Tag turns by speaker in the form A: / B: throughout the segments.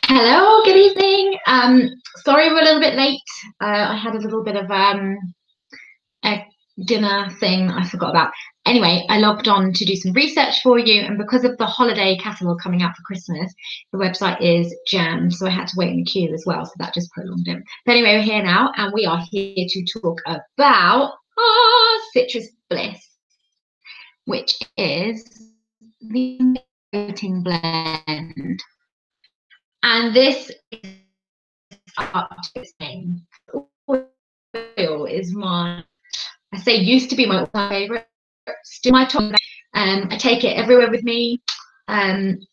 A: Hello, good evening. Sorry we're a little bit late. I had a little bit of a dinner thing I forgot about. Anyway, I logged on to do some research for you, and because of the holiday catalogue coming out for Christmas, the website is jammed, so I had to wait in the queue as well, so that just prolonged it. But anyway, we're here now, and we are here to talk about Citrus Bliss, which is the Invigorating blend. And this is up to its name. Oil is my, I say used to be my all-time favorite, still my top. I take it everywhere with me. And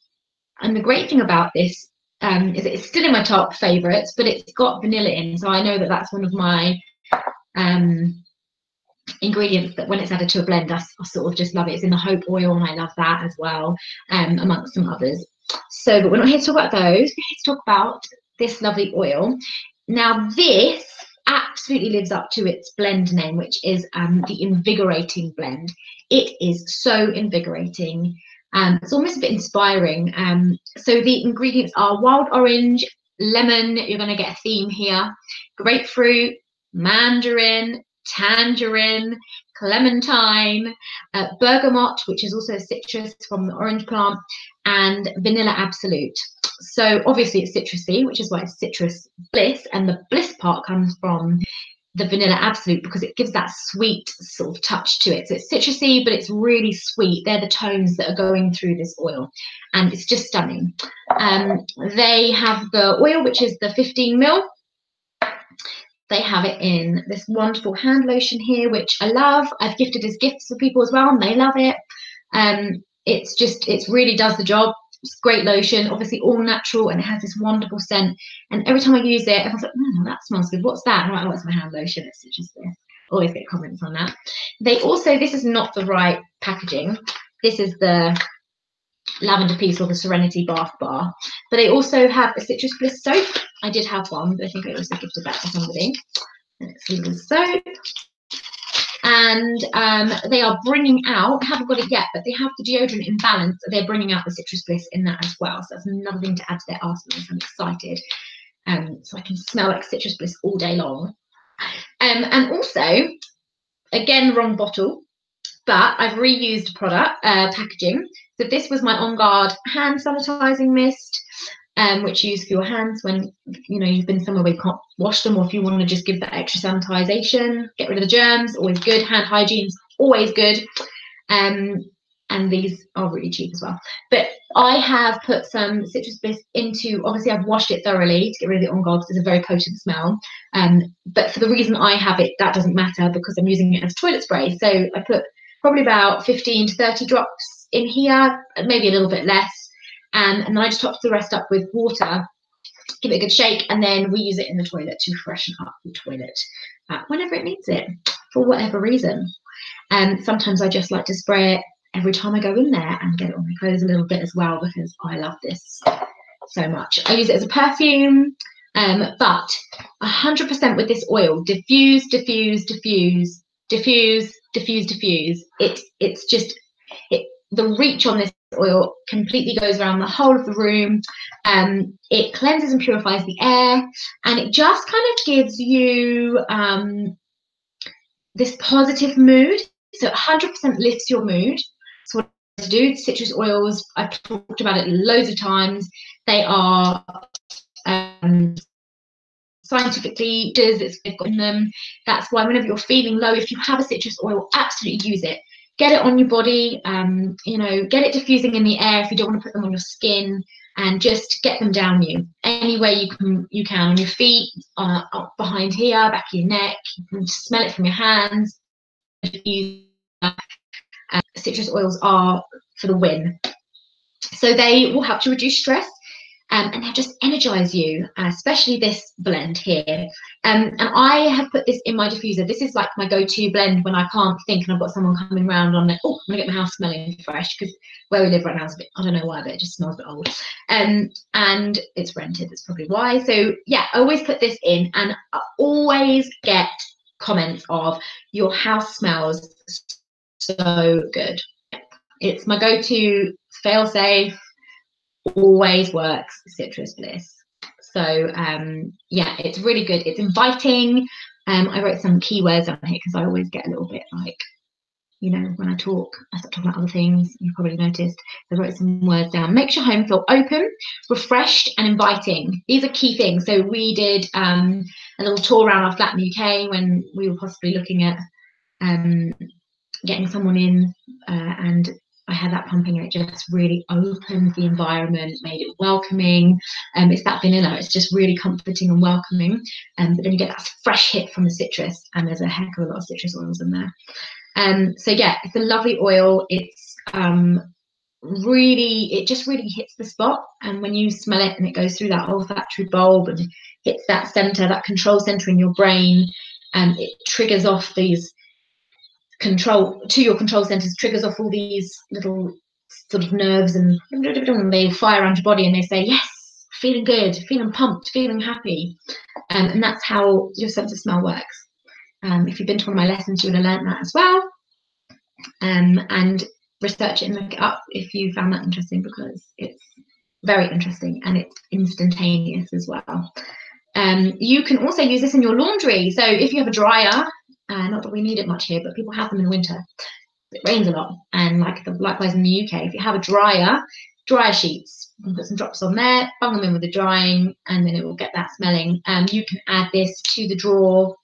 A: the great thing about this is it's still in my top favorites, but it's got vanilla in. So I know that that's one of my ingredients that when it's added to a blend, I sort of just love it. It's in the Hope oil, and I love that as well, amongst some others. So, but we're not here to talk about those. We're here to talk about this lovely oil. Now, this absolutely lives up to its blend name, which is the Invigorating blend. It is so invigorating. It's almost a bit inspiring. So the ingredients are wild orange, lemon, you're going to get a theme here, grapefruit, mandarin, tangerine, clementine, bergamot, which is also a citrus from the orange plant, and vanilla absolute. So obviously it's citrusy, which is why it's Citrus Bliss, and the bliss part comes from the vanilla absolute because it gives that sweet sort of touch to it. So it's citrusy, but it's really sweet. They're the tones that are going through this oil, and it's just stunning. They have the oil, which is the 15 ml. They have it in this wonderful hand lotion here, which I love. I've gifted as gifts for people as well, and they love it. It really does the job. It's great lotion, obviously all natural, and it has this wonderful scent. And every time I use it, everyone's like, that smells good. What's that? And I'm like, oh, it's my hand lotion. It's just this. Always get comments on that. They also, this is not the right packaging. This is the Lavender Peace or the Serenity Bath Bar. But they also have a Citrus Bliss soap. I did have one, but I think I also gifted that to somebody. And it's a little soap. And they are bringing out, I haven't got it yet, but they have the deodorant in balance. They're bringing out the Citrus Bliss in that as well. So that's another thing to add to their arsenal. So I'm excited. So I can smell like Citrus Bliss all day long. And also, again, wrong bottle, but I've reused product packaging. So this was my On Guard hand sanitizing mist, which you use for your hands when you've been somewhere where you can't wash them, or if you want to just give that extra sanitization, get rid of the germs. Always good. Hand hygiene's always good. And these are really cheap as well. But I have put some Citrus Bliss into, obviously I've washed it thoroughly to get rid of the On Guard because it's a very potent smell. But for the reason I have it, that doesn't matter because I'm using it as toilet spray. So I put probably about 15 to 30 drops in here, maybe a little bit less. And then I just top the rest up with water, give it a good shake, and then we use it in the toilet to freshen up the toilet whenever it needs it, for whatever reason. And sometimes I just like to spray it every time I go in there and get it on my clothes a little bit as well because I love this so much. I use it as a perfume, but 100% with this oil, diffuse, diffuse, diffuse, diffuse, diffuse, diffuse. It's just, the reach on this oil completely goes around the whole of the room. It cleanses and purifies the air, and it just kind of gives you this positive mood. So 100% lifts your mood. So what to do, citrus oils, I've talked about it loads of times. They are scientifically, it's got in them. That's why whenever you're feeling low, if you have a citrus oil, absolutely use it. Get it on your body, get it diffusing in the air if you don't want to put them on your skin, and just get them down you any way you can on your feet, up behind here, back of your neck. You can smell it from your hands. Citrus oils are for the win. So they will help to reduce stress. And they just energize you, especially this blend here. And I have put this in my diffuser. This is like my go-to blend when I can't think and I've got someone coming around. I'm like, oh, I'm gonna get my house smelling fresh, because where we live right now is a bit, I don't know why, but it just smells a bit old. And it's rented, that's probably why. So yeah, I always put this in, and I always get comments of, your house smells so good. It's my go-to fail-safe. always works Citrus Bliss. So yeah, it's really good. It's inviting. I wrote some keywords on here because I always get a little bit like, you know, when I talk, I start talking about other things. You probably noticed. I wrote some words down. Makes your home feel open, refreshed, and inviting. These are key things. So we did a little tour around our flat in the UK when we were possibly looking at getting someone in, and I had that pumping, and it just really opened the environment, made it welcoming. It's that vanilla, it's just really comforting and welcoming. But then you get that fresh hit from the citrus, and there's a heck of a lot of citrus oils in there. So yeah, it's a lovely oil. It's really, it just really hits the spot. And when you smell it and it goes through that olfactory bulb and hits that center, that control center in your brain, it triggers off these control centers, triggers off all these little sort of nerves, and they fire around your body and they say, yes, feeling good, feeling pumped, feeling happy. And that's how your sense of smell works. If you've been to one of my lessons, you would have learned that as well. And research it and look it up if you found that interesting, because it's very interesting and it's instantaneous as well. You can also use this in your laundry. So if you have a dryer, not that we need it much here, but people have them in winter. It rains a lot, and likewise in the UK, if you have a dryer sheets, you can put some drops on there, bung them in with the drying, and then it will get that smelling. You can add this to the drawer.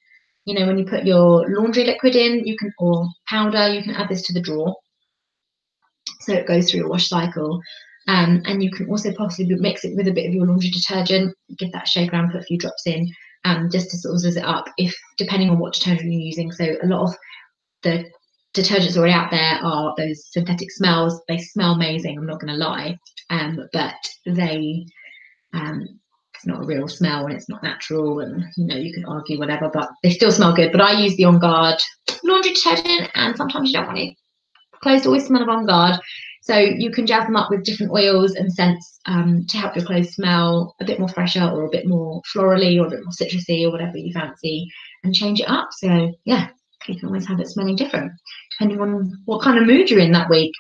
A: You know, when you put your laundry liquid in, you can, or powder, you can add this to the drawer, so it goes through your wash cycle. And you can also possibly mix it with a bit of your laundry detergent, give that a shake around, put a few drops in, just to sort of zizz it up, if depending on what detergent you're using. So a lot of the detergents already out there are those synthetic smells. They smell amazing, I'm not going to lie, but they it's not a real smell and it's not natural, and you know, you can argue whatever, but they still smell good. But I use the On Guard laundry detergent, and sometimes you don't want it clothes to always smell of On Guard, so you can jazz them up with different oils and scents to help your clothes smell a bit more fresher, or a bit more florally, or a bit more citrusy, or whatever you fancy, and change it up. So yeah, you can always have it smelling different depending on what kind of mood you're in that week.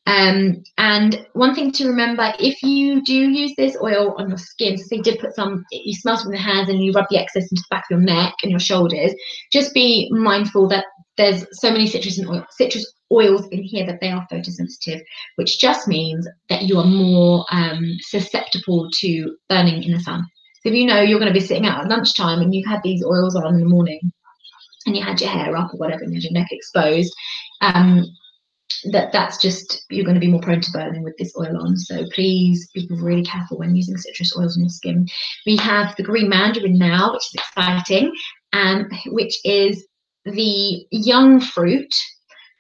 A: And one thing to remember, if you do use this oil on your skin, so say you did put some, you smell some in the hands and you rub the excess into the back of your neck and your shoulders, just be mindful that there's so many citrus oils in here that they are photosensitive, which just means that you are more susceptible to burning in the sun. So if you know you're going to be sitting out at lunchtime and you've had these oils on in the morning, and you had your hair up or whatever, and you had your neck exposed, that's just, you're going to be more prone to burning with this oil on. So please be really careful when using citrus oils on your skin. We have the green mandarin now, which is exciting, which is the young fruit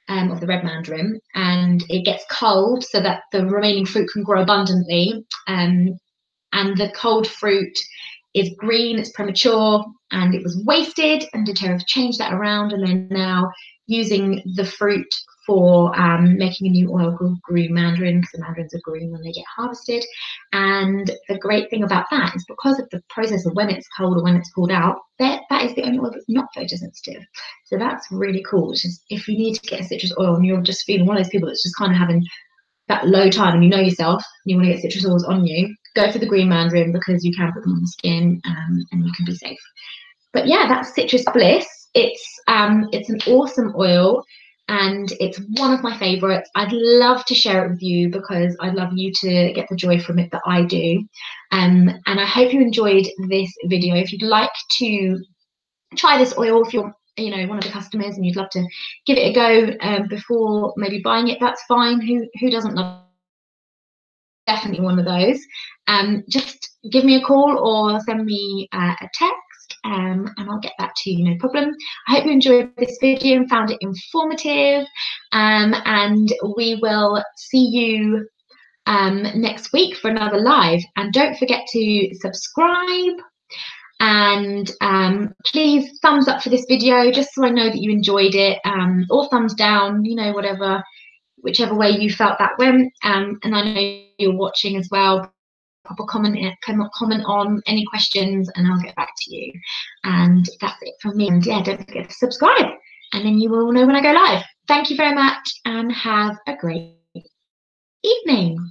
A: of the red mandarin, and it gets culled so that the remaining fruit can grow abundantly. And the culled fruit is green, it's premature, and it was wasted, and doTERRA have changed that around, and they're now using the fruit for making a new oil called green mandarin, because the mandarins are green when they get harvested. And the great thing about that is, because of the process of when it's culled or when it's pulled out, that is the only oil that's not photosensitive. So that's really cool. Which is, if you need to get a citrus oil and you're just feeling one of those people that's just kind of having that low time, and you know yourself, you want to get citrus oils on you, go for the green mandarin, because you can put them on the skin, and you can be safe. But yeah, that's Citrus Bliss. It's an awesome oil, and it's one of my favorites. I'd love to share it with you, because I'd love you to get the joy from it that I do. And I hope you enjoyed this video. If you'd like to try this oil, if you're one of the customers and you'd love to give it a go before maybe buying it, that's fine. Who doesn't love it? Definitely one of those. Just give me a call or send me a text, and I'll get back to you, no problem. I hope you enjoyed this video and found it informative, and we will see you next week for another live. And don't forget to subscribe, and please thumbs up for this video, just so I know that you enjoyed it, or thumbs down, whichever way you felt that went. And I know you're watching as well. Pop a comment on any questions, and I'll get back to you. And that's it from me. And yeah, don't forget to subscribe, and then you will know when I go live. Thank you very much, and have a great evening.